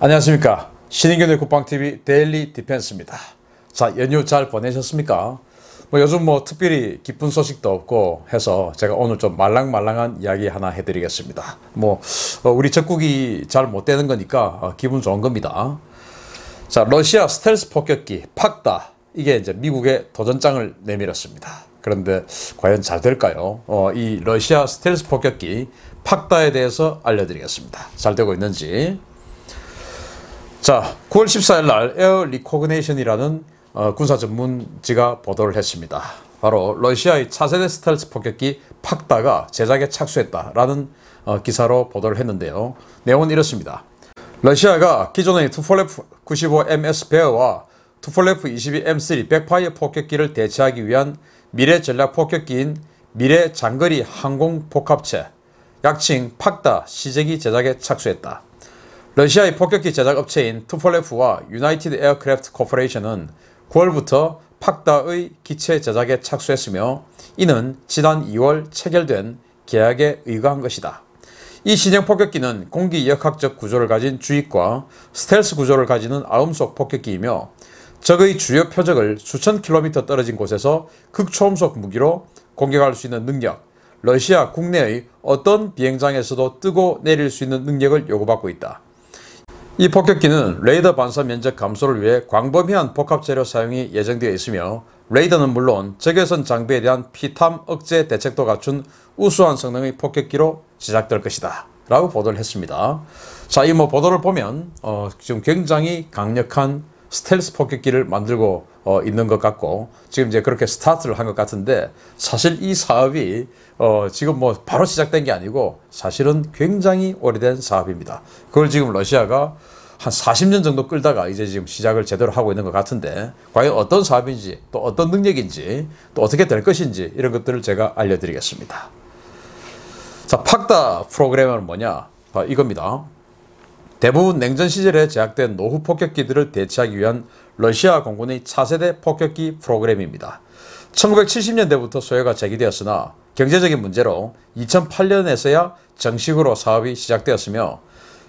안녕하십니까. 신인균의 국방TV 데일리 디펜스입니다. 자, 연휴 잘 보내셨습니까? 요즘 특별히 기쁜 소식도 없고 해서 제가 오늘 좀 말랑말랑한 이야기 하나 해드리겠습니다. 우리 적국이 잘 못 되는 거니까 기분 좋은 겁니다. 자, 러시아 스텔스 폭격기 팍다. 이게 이제 미국에 도전장을 내밀었습니다. 그런데 과연 잘 될까요? 이 러시아 스텔스 폭격기 팍다에 대해서 알려드리겠습니다. 잘 되고 있는지. 자, 9월 14일 날 에어 리코그네이션이라는 군사 전문지가 보도를 했습니다. 바로 러시아의 차세대 스텔스 폭격기 팍다가 제작에 착수했다라는 기사로 보도를 했는데요. 내용은 이렇습니다. 러시아가 기존의 투폴레프 95 MS 베어와 투폴레프 22 M3 백파이어 폭격기를 대체하기 위한 미래 전략 폭격기인 미래 장거리 항공 복합체, 약칭 팍다 시제기 제작에 착수했다. 러시아의 폭격기 제작 업체인 투폴레프와 유나이티드 에어크래프트 코퍼레이션은 9월부터 팍다의 기체 제작에 착수했으며 이는 지난 2월 체결된 계약에 의거한 것이다. 이 신형 폭격기는 공기역학적 구조를 가진 주입과 스텔스 구조를 가지는 아음속 폭격기이며 적의 주요 표적을 수천 킬로미터 떨어진 곳에서 극초음속 무기로 공격할 수 있는 능력, 러시아 국내의 어떤 비행장에서도 뜨고 내릴 수 있는 능력을 요구받고 있다. 이 폭격기는 레이더 반사 면적 감소를 위해 광범위한 복합재료 사용이 예정되어 있으며 레이더는 물론 적외선 장비에 대한 피탐 억제 대책도 갖춘 우수한 성능의 폭격기로 제작될 것이다 라고 보도를 했습니다. 자, 이 보도를 보면 지금 굉장히 강력한 스텔스 폭격기를 만들고 있는 것 같고 지금 이제 그렇게 스타트를 한 것 같은데 사실 이 사업이 지금 바로 시작된 게 아니고 사실은 굉장히 오래된 사업입니다. 그걸 지금 러시아가 한 40년 정도 끌다가 이제 지금 시작을 제대로 하고 있는 것 같은데 과연 어떤 사업인지 또 어떤 능력인지 또 어떻게 될 것인지 이런 것들을 제가 알려드리겠습니다. 자, 팍다 프로그램은 뭐냐? 이겁니다. 대부분 냉전 시절에 제작된 노후 폭격기들을 대체하기 위한 러시아 공군의 차세대 폭격기 프로그램입니다. 1970년대부터 소요가 제기되었으나 경제적인 문제로 2008년에서야 정식으로 사업이 시작되었으며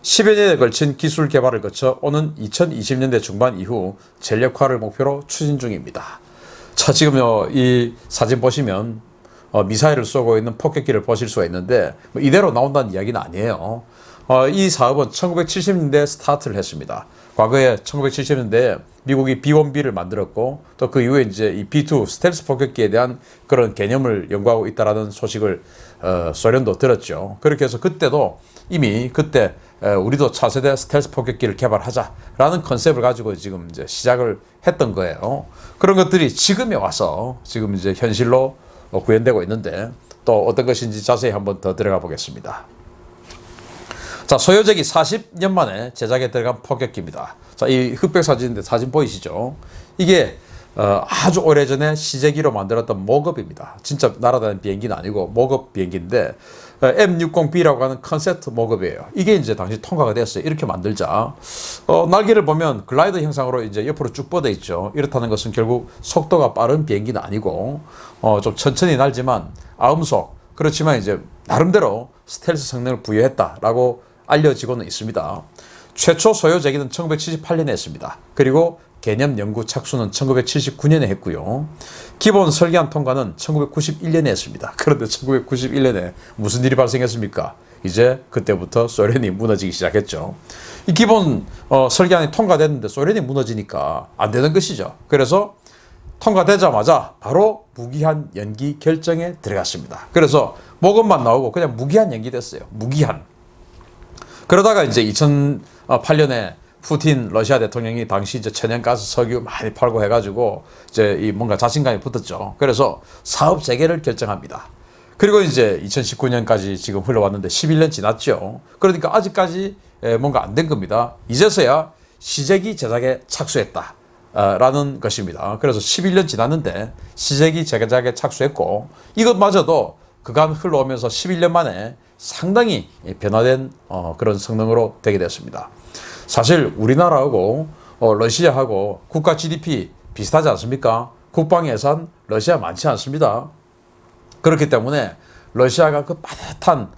10여 년에 걸친 기술 개발을 거쳐 오는 2020년대 중반 이후 전력화를 목표로 추진 중입니다. 자, 지금 이 사진 보시면 미사일을 쏘고 있는 폭격기를 보실 수가 있는데 이대로 나온다는 이야기는 아니에요. 이 사업은 1970년대에 스타트를 했습니다. 과거에 1970년대에 미국이 B-1B를 만들었고 또 그 이후에 이제 이 B-2 스텔스 폭격기에 대한 그런 개념을 연구하고 있다라는 소식을 소련도 들었죠. 그렇게 해서 그때도 이미 그때 우리도 차세대 스텔스 폭격기를 개발하자라는 컨셉을 가지고 지금 이제 시작을 했던 거예요. 그런 것들이 지금에 와서 지금 이제 현실로 구현되고 있는데 또 어떤 것인지 자세히 한번 더 들어가 보겠습니다. 자, 소요적이 40년 만에 제작에 들어간 폭격기입니다. 자, 이 흑백 사진인데 사진 보이시죠? 이게 아주 오래전에 시제기로 만들었던 모급입니다. 진짜 날아다니는 비행기는 아니고 모급 비행기인데 M60B라고 하는 컨셉트 모급이에요. 이게 이제 당시 통과가 됐어요. 이렇게 만들자. 날개를 보면 글라이더 형상으로 이제 옆으로 쭉 뻗어 있죠. 이렇다는 것은 결국 속도가 빠른 비행기는 아니고 좀 천천히 날지만 아음속, 그렇지만 이제 나름대로 스텔스 성능을 부여했다라고 알려지고는 있습니다. 최초 소요 제기는 1978년에 했습니다. 그리고 개념 연구 착수는 1979년에 했고요. 기본 설계안 통과는 1991년에 했습니다. 그런데 1991년에 무슨 일이 발생했습니까? 이제 그때부터 소련이 무너지기 시작했죠. 이 기본 설계안이 통과됐는데 소련이 무너지니까 안 되는 것이죠. 그래서 통과되자마자 바로 무기한 연기 결정에 들어갔습니다. 그래서 모급만 나오고 그냥 무기한 연기됐어요. 무기한. 그러다가 이제 2008년에 푸틴 러시아 대통령이 당시 이제 천연가스 석유 많이 팔고 해가지고 이제 이 뭔가 자신감이 붙었죠. 그래서 사업 재개를 결정합니다. 그리고 이제 2019년까지 지금 흘러왔는데 11년 지났죠. 그러니까 아직까지 뭔가 안 된 겁니다. 이제서야 시제기 제작에 착수했다. 라는 것입니다. 그래서 11년 지났는데 시제기 제작에 착수했고 이것마저도 그간 흘러오면서 11년 만에 상당히 변화된 그런 성능으로 되게 됐습니다. 사실 우리나라하고 러시아하고 국가 GDP 비슷하지 않습니까? 국방 예산 러시아 많지 않습니다. 그렇기 때문에 러시아가 그 빠듯한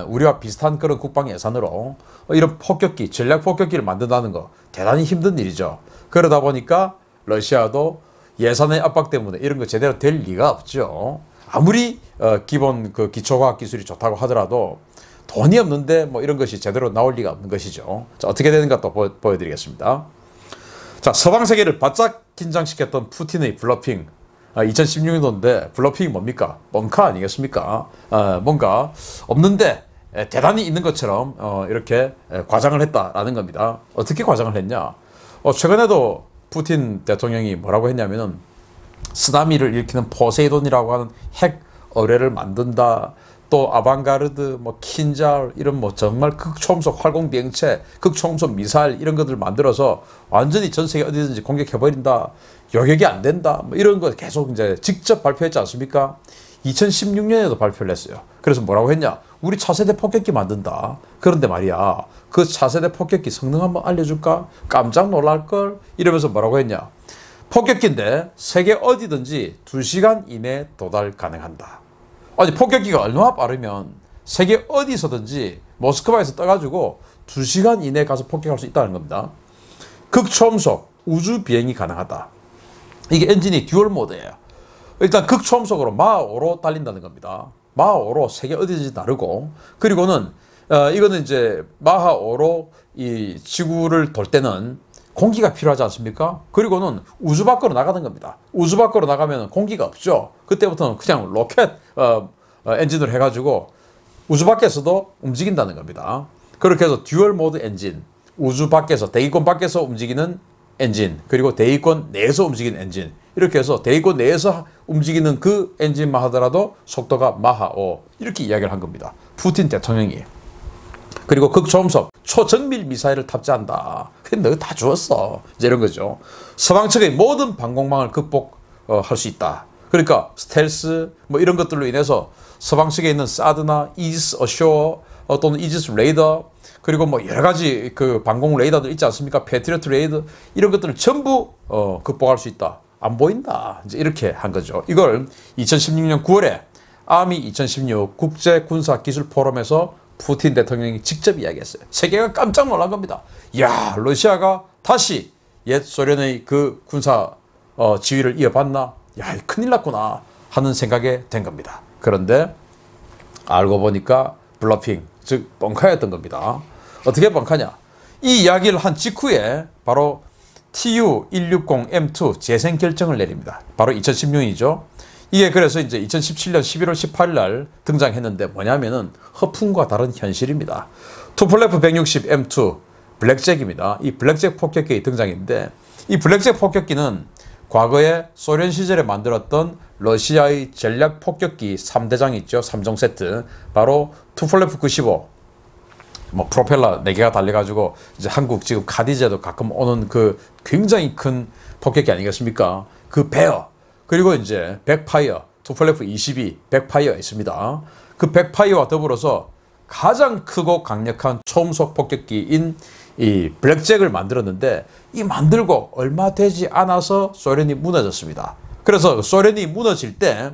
우리와 비슷한 그런 국방 예산으로 이런 폭격기, 전략 폭격기를 만든다는 거 대단히 힘든 일이죠. 그러다 보니까 러시아도 예산의 압박 때문에 이런 거 제대로 될 리가 없죠. 아무리 기본 그 기초과학 기술이 좋다고 하더라도 돈이 없는데 뭐 이런 것이 제대로 나올 리가 없는 것이죠. 자, 어떻게 되는가 또 보여드리겠습니다. 자, 서방 세계를 바짝 긴장시켰던 푸틴의 블러핑. 2016년도인데 블러핑이 뭡니까? 뻥카 아니겠습니까? 뭔가 없는데 대단히 있는 것처럼 이렇게 과장을 했다라는 겁니다. 어떻게 과장을 했냐? 최근에도 푸틴 대통령이 뭐라고 했냐면은 쓰나미를 일으키는 포세이돈이라고 하는 핵 어뢰를 만든다. 또 아방가르드, 뭐 킨잘 이런 뭐 정말 극초음속 활공비행체, 극초음속 미사일 이런 것들 만들어서 완전히 전 세계 어디든지 공격해버린다. 요격이 안 된다. 뭐 이런 거 계속 이제 직접 발표했지 않습니까? 2016년에도 발표를 했어요. 그래서 뭐라고 했냐? 우리 차세대 폭격기 만든다. 그런데 말이야, 그 차세대 폭격기 성능 한번 알려줄까? 깜짝 놀랄걸? 이러면서 뭐라고 했냐? 폭격기인데 세계 어디든지 2시간 이내에 도달 가능한다. 아니, 폭격기가 얼마나 빠르면 세계 어디서든지 모스크바에서 떠가지고 2시간 이내에 가서 폭격할 수 있다는 겁니다. 극초음속 우주 비행이 가능하다. 이게 엔진이 듀얼 모드예요. 일단 극초음속으로 마하5로 달린다는 겁니다. 마하5로 세계 어디든지 다르고, 그리고는 이거는 이제 마하5로 이 지구를 돌 때는 공기가 필요하지 않습니까? 그리고는 우주 밖으로 나가는 겁니다. 우주 밖으로 나가면 공기가 없죠. 그때부터는 그냥 로켓 엔진으로 해가지고 우주 밖에서도 움직인다는 겁니다. 그렇게 해서 듀얼 모드 엔진, 우주 밖에서, 대기권 밖에서 움직이는 엔진, 그리고 대기권 내에서 움직이는 엔진, 이렇게 해서 대기권 내에서 움직이는 그 엔진만 하더라도 속도가 마하5, 이렇게 이야기를 한 겁니다. 푸틴 대통령이. 그리고 극초음속 초정밀 미사일을 탑재한다. 근데 너 다 죽었어. 이제 이런 거죠. 서방 측의 모든 방공망을 극복할 수 있다. 그러니까 스텔스 뭐 이런 것들로 인해서 서방 측에 있는 사드나 이지스 어쇼어 또는 이지스 레이더, 그리고 뭐 여러 가지 그 방공 레이더들 있지 않습니까? 패트리어트 레이더, 이런 것들을 전부 극복할 수 있다. 안 보인다. 이제 이렇게 한 거죠. 이걸 2016년 9월에 아미 2016 국제군사기술 포럼에서 푸틴 대통령이 직접 이야기했어요. 세계가 깜짝 놀란 겁니다. 야, 러시아가 다시 옛 소련의 그 군사 지위를 이어받나? 야, 큰일 났구나 하는 생각에 된 겁니다. 그런데 알고 보니까 블러핑, 즉 뻥카였던 겁니다. 어떻게 뻥카냐? 이 이야기를 한 직후에 바로 TU-160M2 재생 결정을 내립니다. 바로 2016년이죠. 이게 그래서 이제 2017년 11월 18일 날 등장했는데 뭐냐면은 허풍과 다른 현실입니다. 투플레프 160M2 블랙잭입니다. 이 블랙잭 폭격기의 등장인데, 이 블랙잭 폭격기는 과거에 소련 시절에 만들었던 러시아의 전략 폭격기 3대장이 있죠. 3종 세트. 바로 투플레프 95. 뭐 프로펠러 4개가 달려가지고 이제 한국 지금 카디제도 가끔 오는 그 굉장히 큰 폭격기 아니겠습니까? 그 베어. 그리고 이제 백파이어, 투플레프 22 백파이어 있습니다. 그 백파이어와 더불어서 가장 크고 강력한 초음속 폭격기인 이 블랙잭을 만들었는데, 이 만들고 얼마 되지 않아서 소련이 무너졌습니다. 그래서 소련이 무너질 때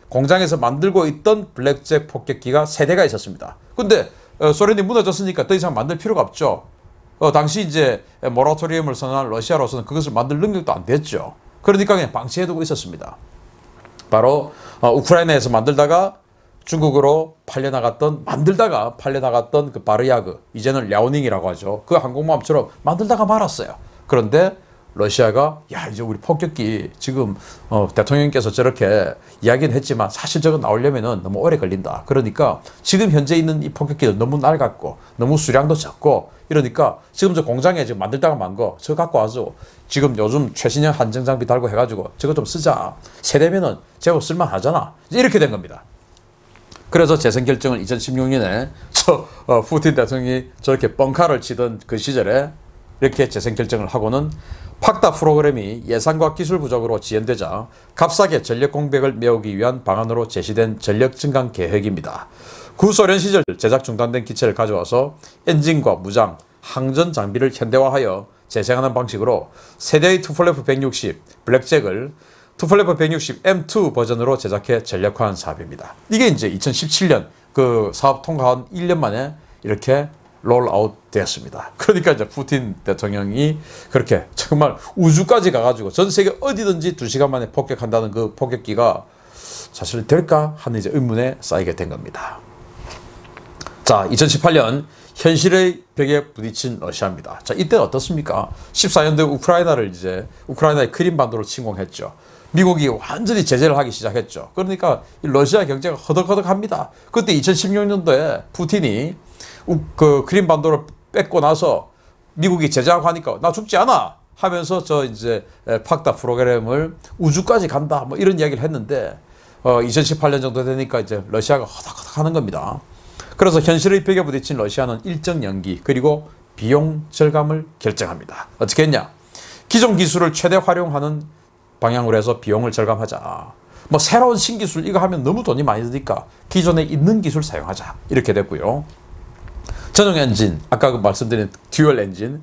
공장에서 만들고 있던 블랙잭 폭격기가 3대가 있었습니다. 근데 소련이 무너졌으니까 더 이상 만들 필요가 없죠. 당시 이제 모라토리움을 선언한 러시아로서는 그것을 만들 능력도 안 됐죠. 그러니까 그냥 방치해두고 있었습니다. 바로 우크라이나에서 만들다가 중국으로 팔려나갔던 그 바르야그, 이제는 랴오닝이라고 하죠. 그 항공모함처럼 만들다가 말았어요. 그런데 러시아가 야, 이제 우리 폭격기 지금 대통령께서 저렇게 이야기는 했지만 사실 저거 나오려면은 너무 오래 걸린다. 그러니까 지금 현재 있는 이 폭격기는 너무 낡았고 너무 수량도 적고, 이러니까 지금 저 공장에 지금 만들다가 만 거 저거 갖고 와서 지금 요즘 최신형 한정 장비 달고 해가지고 저거 좀 쓰자. 세대면은 제법 쓸만하잖아. 이렇게 된 겁니다. 그래서 재생 결정을 2016년에 푸틴 대통령이 저렇게 뻥카를 치던 그 시절에 이렇게 재생 결정을 하고는 팍다 프로그램이 예산과 기술 부족으로 지연되자 값싸게 전력 공백을 메우기 위한 방안으로 제시된 전력 증강 계획입니다. 구소련 시절 제작 중단된 기체를 가져와서 엔진과 무장, 항전 장비를 현대화하여 재생하는 방식으로 세대의 투플레프 160 블랙잭을 투플래퍼 160 M2 버전으로 제작해 전력화한 사업입니다. 이게 이제 2017년 그 사업 통과한 1년 만에 이렇게 롤아웃 되었습니다. 그러니까 이제 푸틴 대통령이 그렇게 정말 우주까지 가가지고 전 세계 어디든지 2시간 만에 폭격한다는 그 폭격기가 사실 될까 하는 이제 의문에 쌓이게 된 겁니다. 자, 2018년 현실의 벽에 부딪힌 러시아입니다. 자, 이때 어떻습니까? 14년도에 우크라이나의 크림반도를 침공했죠. 미국이 완전히 제재를 하기 시작했죠. 그러니까 러시아 경제가 허덕허덕합니다. 그때 2016년도에 푸틴이 그 크림반도를 뺏고 나서 미국이 제재하고 하니까 나 죽지 않아 하면서 저 이제 팍다 프로그램을 우주까지 간다 뭐 이런 이야기를 했는데 2018년 정도 되니까 이제 러시아가 허덕허덕 하는 겁니다. 그래서 현실의 벽에 부딪힌 러시아는 일정 연기 그리고 비용 절감을 결정합니다. 어떻게 했냐? 기존 기술을 최대 활용하는 방향으로 해서 비용을 절감하자. 뭐 새로운 신기술 이거 하면 너무 돈이 많이 드니까 기존에 있는 기술 사용하자. 이렇게 됐고요. 전용 엔진, 아까 말씀드린 듀얼 엔진,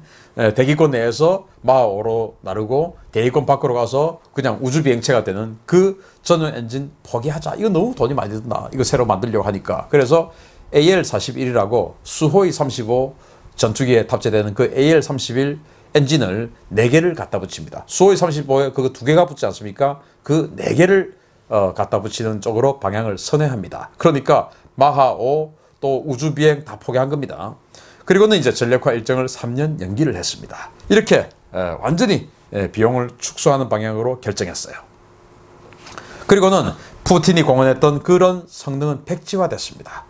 대기권 내에서 마하오로 나르고 대기권 밖으로 가서 그냥 우주 비행체가 되는 그 전용 엔진 포기하자. 이거 너무 돈이 많이 든다. 이거 새로 만들려고 하니까. 그래서 AL-41이라고 수호이 35 전투기에 탑재되는 그 AL-31 엔진을 4개를 갖다 붙입니다. 수호이 35에 그거 2개가 붙지 않습니까? 그 4개를 갖다 붙이는 쪽으로 방향을 선회합니다. 그러니까 마하5 또 우주비행 다 포기한 겁니다. 그리고는 이제 전력화 일정을 3년 연기를 했습니다. 이렇게 완전히 비용을 축소하는 방향으로 결정했어요. 그리고는 푸틴이 공언했던 그런 성능은 백지화됐습니다.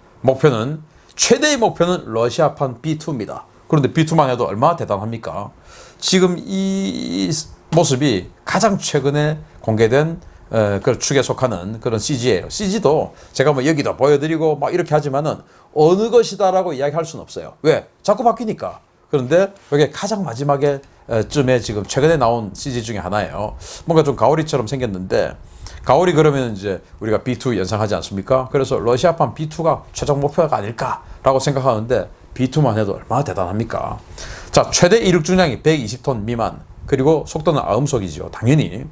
최대의 목표는 러시아판 B2입니다. 그런데 B2만 해도 얼마나 대단합니까? 지금 이 모습이 가장 최근에 공개된 그 축에 속하는 그런 CG예요. CG도 제가 뭐 여기다 보여드리고 막 이렇게 하지만은 어느 것이다라고 이야기할 수는 없어요. 왜? 자꾸 바뀌니까. 그런데 이게 가장 마지막에 쯤에 지금 최근에 나온 CG 중에 하나예요. 뭔가 좀 가오리처럼 생겼는데 가오리 그러면 이제 우리가 B2 연상하지 않습니까? 그래서 러시아판 B2가 최종 목표가 아닐까라고 생각하는데 B2만 해도 얼마나 대단합니까? 자, 최대 이륙 중량이 120톤 미만 그리고 속도는 아음속이죠. 당연히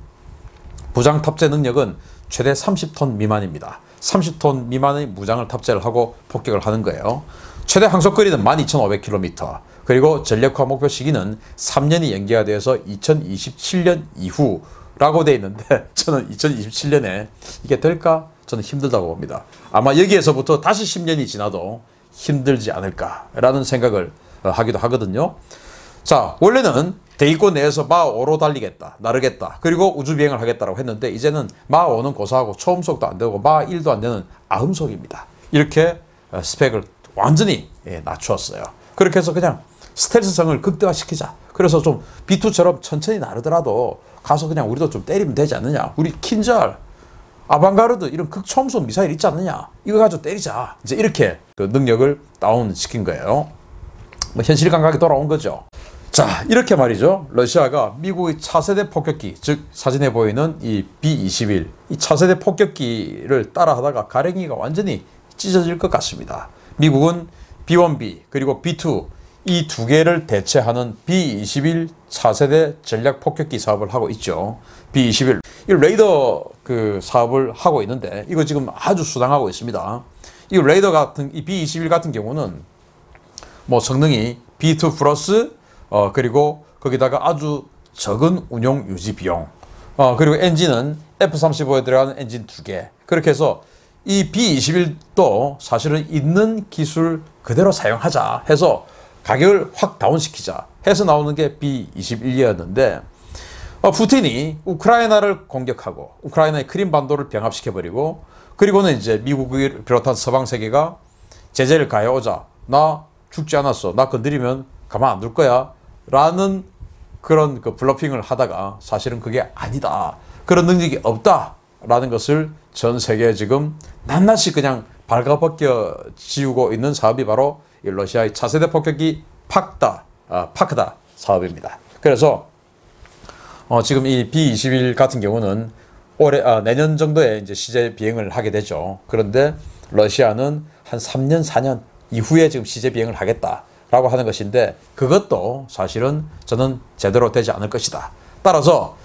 무장 탑재 능력은 최대 30톤 미만입니다. 30톤 미만의 무장을 탑재를 하고 폭격을 하는 거예요. 최대 항속거리는 12,500km 그리고 전력화 목표 시기는 3년이 연기가 되어서 2027년 이후라고 되어 있는데 저는 2027년에 이게 될까? 저는 힘들다고 봅니다. 아마 여기에서부터 다시 10년이 지나도 힘들지 않을까라는 생각을 하기도 하거든요. 자, 원래는 대기권 내에서 마5로 나르겠다. 그리고 우주비행을 하겠다라고 했는데 이제는 마5는 고사하고 초음속도 안 되고 마1도 안 되는 아음속입니다. 이렇게 스펙을 완전히 낮추었어요. 그렇게 해서 그냥 스텔스성을 극대화시키자. 그래서 좀 B2처럼 천천히 나르더라도 가서 그냥 우리도 좀 때리면 되지 않느냐. 우리 킨잘, 아방가르드 이런 극초음속 미사일 있지 않느냐. 이거 가지고 때리자. 이제 이렇게 그 능력을 다운시킨 거예요. 뭐 현실 감각이 돌아온 거죠. 자, 이렇게 말이죠. 러시아가 미국의 차세대 폭격기, 즉 사진에 보이는 이 B-21, 이 차세대 폭격기를 따라하다가 가랭이가 완전히 찢어질 것 같습니다. 미국은 B-1B 그리고 B-2 이 2개를 대체하는 B-21 차세대 전략 폭격기 사업을 하고 있죠. B-21 이 레이더 그 사업을 하고 있는데 이거 지금 아주 수당하고 있습니다. 이 레이더 같은 이 B-21 같은 경우는 뭐 성능이 B2 플러스 그리고 거기다가 아주 적은 운용 유지 비용 그리고 엔진은 F-35에 들어가는 엔진 2개 그렇게 해서 이 B-21도 사실은 있는 기술 그대로 사용하자 해서 가격을 확 다운시키자 해서 나오는 게 B-21이었는데 푸틴이 우크라이나를 공격하고 우크라이나의 크림반도를 병합시켜버리고 그리고는 이제 미국을 비롯한 서방 세계가 제재를 가해오자 나 죽지 않았어. 나 건드리면 가만 안 둘 거야. 라는 그런 그 블러핑을 하다가 사실은 그게 아니다. 그런 능력이 없다. 라는 것을 전 세계에 지금 낱낱이 그냥 발가벗겨 지우고 있는 사업이 바로 이 러시아의 차세대 폭격기 파크다 사업입니다. 그래서 지금 이 B-21 같은 경우는 내년 정도에 이제 시제 비행을 하게 되죠. 그런데 러시아는 한 3년, 4년 이후에 지금 시제 비행을 하겠다라고 하는 것인데 그것도 사실은 저는 제대로 되지 않을 것이다. 따라서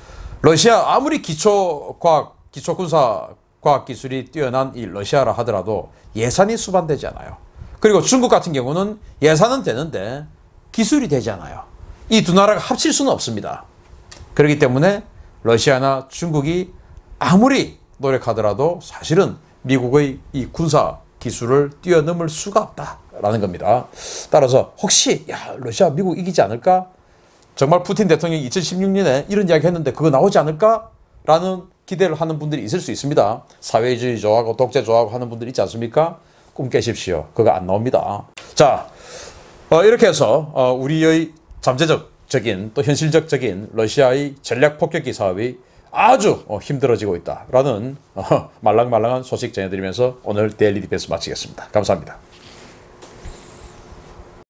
러시아 아무리 기초군사 과학 기술이 뛰어난 이 러시아라 하더라도 예산이 수반되지 않아요. 그리고 중국 같은 경우는 예산은 되는데 기술이 되지 않아요. 이 두 나라가 합칠 수는 없습니다. 그렇기 때문에 러시아나 중국이 아무리 노력하더라도 사실은 미국의 이 군사 기술을 뛰어넘을 수가 없다라는 겁니다. 따라서 혹시 러시아 미국 이기지 않을까? 정말 푸틴 대통령이 2016년에 이런 이야기 했는데 그거 나오지 않을까? 라는 기대를 하는 분들이 있을 수 있습니다. 사회주의 좋아하고 독재 좋아하고 하는 분들 있지 않습니까? 꿈 깨십시오. 그거 안 나옵니다. 자, 이렇게 해서 우리의 잠재적인 또 현실적인 러시아의 전략 폭격기 사업이 아주 힘들어지고 있다라는 말랑말랑한 소식 전해드리면서 오늘 데일리 디펜스 마치겠습니다. 감사합니다.